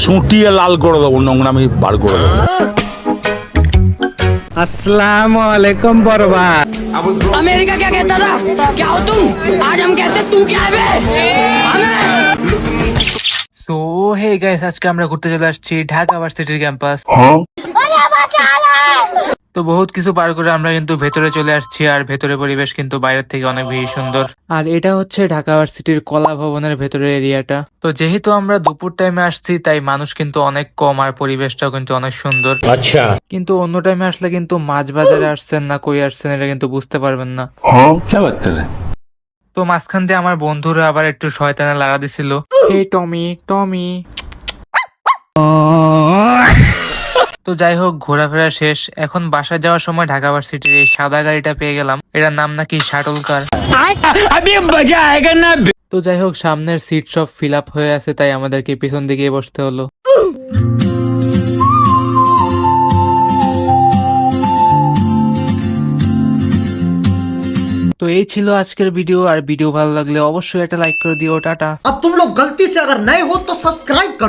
সুটিয়ে লাল করে দেবো, নোংরামি বার করে দেবো। अस्सलाम वालेकुम बर्बाद। अमेरिका क्या कहता था, क्या हो तुम? आज हम कहते तू क्या है बे? সো হে গাইস, আজকে আমরা ঘুরতে চলে আসছি ঢাকা ভার্সিটির ক্যাম্পাস। তো বহুত কিছু পার করে আমরা কিন্তু ভেতরে চলে আসছি, আর ভেতরে পরিবেশ কিন্তু বাইরের থেকে অনেক বেশি সুন্দর। আর এটা হচ্ছে ঢাকা ভার্সিটির কলা ভবনের ভেতরের এরিয়াটা। তো যেহেতু আমরা দুপুর টাইমে আসছি, তাই মানুষ কিন্তু অনেক কম, আর পরিবেশটাও কিন্তু অনেক সুন্দর। আচ্ছা, কিন্তু অন্য টাইমে আসলে কিন্তু মাছ বাজারে আসছেন না কই আসছেন এটা কিন্তু বুঝতে পারবেন না। তো মাঝখান দিয়ে আমার বন্ধুরা আবার একটু শয়তানে লাগা দিছিল, হে টমি টমি। তো যাই হোক, ঘোরাফেরা শেষ, এখন বাসায় যাওয়ার সময় ঢাকা ভার্সিটির এই সাদা গাড়িটা পেয়ে গেলাম। এটার নাম নাকি শাটল কার। তো যাই হোক, সামনের সিট সব ফিল আপ হয়ে আছে, তাই আমাদেরকে পিছন দিকে বসতে হলো। তো এই ছিল আজকের ভিডিও, আর ভিডিও ভালো লাগলে অবশ্যই একটা লাইক করে দিও। টাটা। अब तुम लोग गलती से अगर नए हो तो सब्सक्राइब करो।